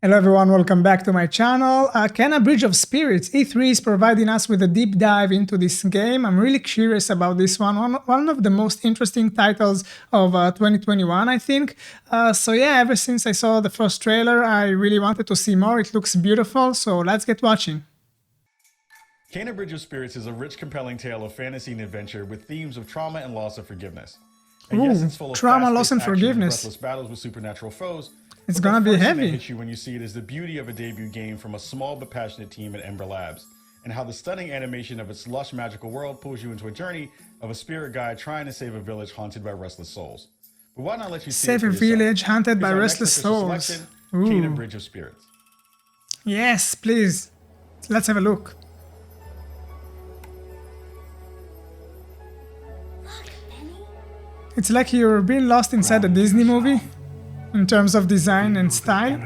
Hello everyone, welcome back to my channel. Kena Bridge of Spirits E3 is providing us with a deep dive into this game. I'm really curious about this one of the most interesting titles of 2021, I think. So yeah, ever since I saw the first trailer, I really wanted to see more. It looks beautiful, so let's get watching. Kena Bridge of Spirits is a rich, compelling tale of fantasy and adventure with themes of trauma and loss of forgiveness. And yes, it's full of trauma, loss, and action forgiveness. breathless battles with supernatural foes. It's gonna be heavy. What hits you when you see it is the beauty of a debut game from a small but passionate team at Ember Labs, and how the stunning animation of its lush, magical world pulls you into a journey of a spirit guide trying to save a village haunted by restless souls. But why not let you see Save a village haunted by Here's our restless next official souls. selection, Ooh. Kena Bridge of Spirits. Yes, please. Let's have a look. It's like you're being lost inside a Disney movie in terms of design and style,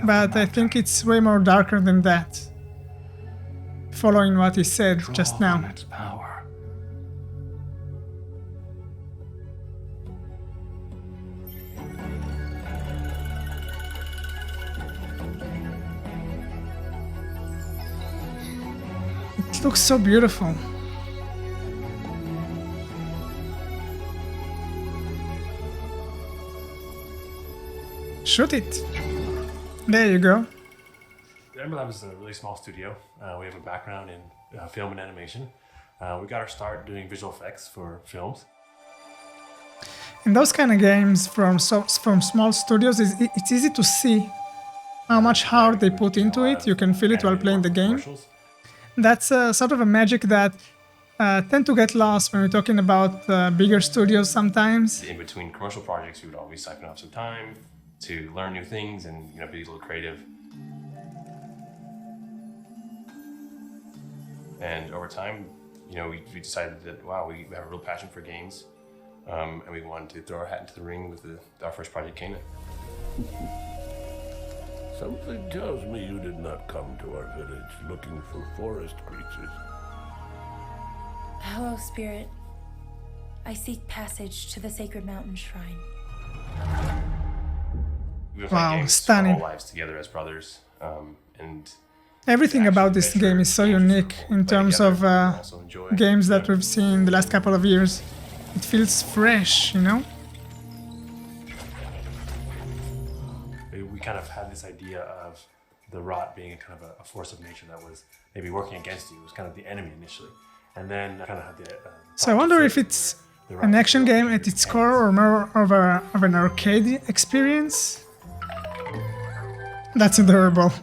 but I think it's way more darker than that. Following what he said just now. It looks so beautiful. Shoot it. There you go. Ember Lab is a really small studio. We have a background in film and animation. We got our start doing visual effects for films. In those kind of games from small studios, it's easy to see how much heart they put into it. You can feel it while playing the game. That's sort of a magic that tend to get lost when we're talking about bigger studios sometimes. In between commercial projects, we would always siphon off some time to learn new things and be a little creative. And over time, we decided that wow, we have a real passion for games, and we wanted to throw our hat into the ring with our first project, Kena. Something tells me you did not come to our village looking for forest creatures. Hello, Spirit. I seek passage to the sacred mountain shrine. We've Wow, played games stunning. our whole lives together as brothers, and Everything about this game is so unique in terms of games that we've seen the last couple of years. It feels fresh, We kind of had this idea of the rot being a kind of a force of nature that was maybe working against you. It was kind of the enemy initially, and then kind of had the. So I wonder if it's an action game at its core or more of an arcade experience. That's adorable.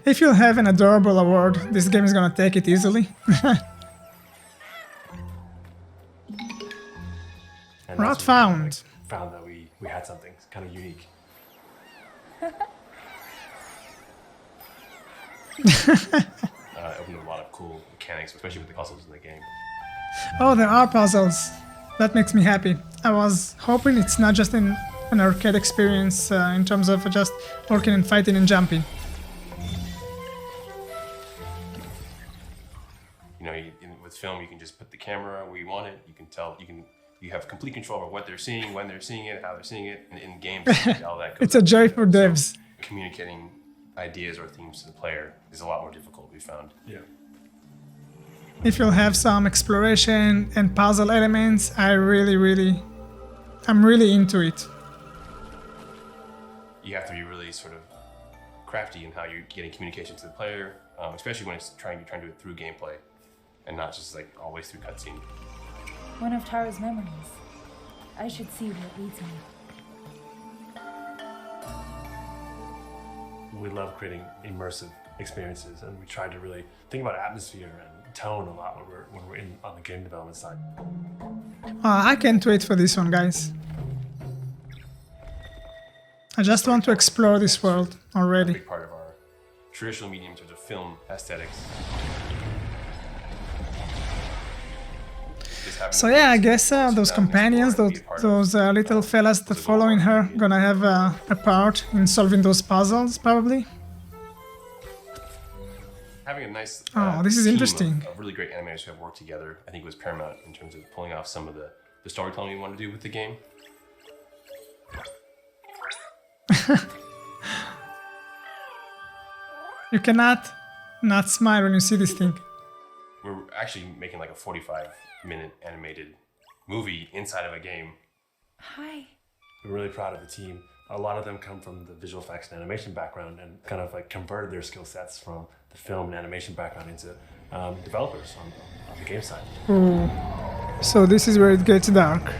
If you have an adorable award, this game is gonna take it easily. Rot found. Found that we had something kind of unique. Opened a lot of cool mechanics, especially with the puzzles in the game. Oh, there are puzzles. That makes me happy. I was hoping it's not just an arcade experience in terms of just working and fighting and jumping. With film, you can just put the camera where you want it. You can tell. You have complete control over what they're seeing, when they're seeing it, how they're seeing it. And in games, all that goes. It's a joy for devs. Communicating ideas or themes to the player is a lot more difficult, we found. Yeah. If you'll have some exploration and puzzle elements, I'm really into it. You have to be really sort of crafty in how you're getting communication to the player, especially when you're trying to do it through gameplay and not just like always through cutscene. One of Tara's memories. I should see where it leads me. We love creating immersive experiences, and we try to really think about atmosphere and tone a lot when we're on the game development side. I can't wait for this one, guys. I just want to explore this world A already. big part of our traditional medium in terms of film aesthetics. So yeah, I guess those companions, those little fellas that following her, gonna have a part in solving those puzzles, probably. Having a nice this is team interesting. of really great animators who have worked together, I think was paramount in terms of pulling off some of the storytelling we want to do with the game. You cannot not smile when you see this thing. We're actually making like a 45-minute animated movie inside of a game. Hi. We're really proud of the team. A lot of them come from the visual effects and animation background and kind of like converted their skill sets from the film and animation background into developers on the game side. Ooh. So this is where it gets dark.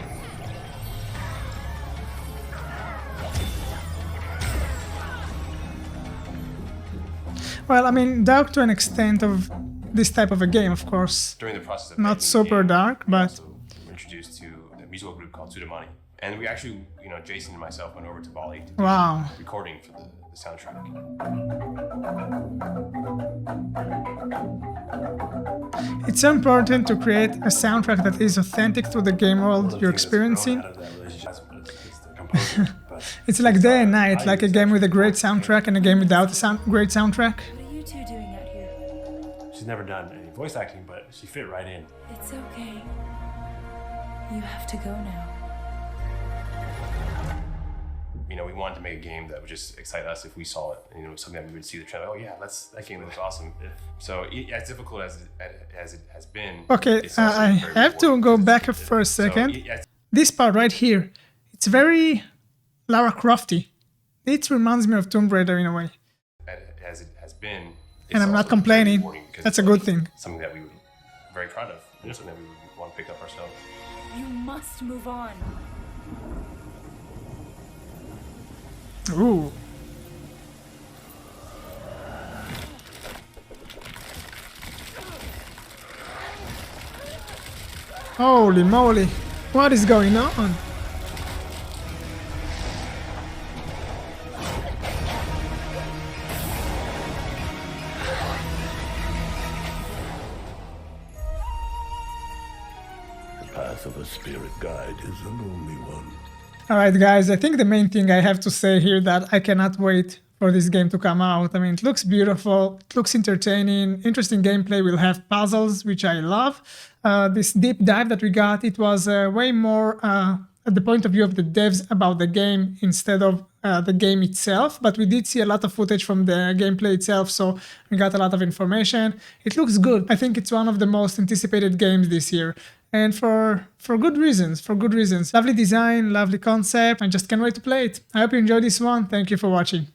Well, I mean, dark to an extent of this type of a game, of course. During the process of Not making the super game, dark, we but also were introduced to a musical group called Sudamani. And we actually, Jason and myself went over to Bali to do wow. recording for the soundtrack. It's so important to create a soundtrack that is authentic to the game world you're experiencing. It's like day and night, like a game with a great soundtrack and a game without a great soundtrack. What are you two doing out here? She's never done any voice acting, but she fit right in. It's okay. You have to go now. We wanted to make a game that would just excite us if we saw it. Something that we would see the trailer. Oh yeah, that game looks awesome. So as difficult as it has been. Okay, it's also I very have to rewarding go because back it's- for a second. So, This part right here, it's very Lara Crofty. It reminds me of Tomb Raider in a way. as it has been. And I'm not also very complaining. rewarding because That's a it's good thing. Something that we would be very proud of. Something that we would want to pick up ourselves. You must move on. Ooh. Holy moly. What is going on? The path of a spirit guide is a lonely one. Alright guys, I think the main thing I have to say here that I cannot wait for this game to come out. I mean, it looks beautiful, it looks entertaining, interesting gameplay, we'll have puzzles, which I love. This deep dive that we got, it was way more at the point of view of the devs about the game instead of the game itself, but we did see a lot of footage from the gameplay itself, so we got a lot of information. It looks good. I think it's one of the most anticipated games this year. And for good reasons, Lovely design, lovely concept, I just can't wait to play it. I hope you enjoyed this one. Thank you for watching.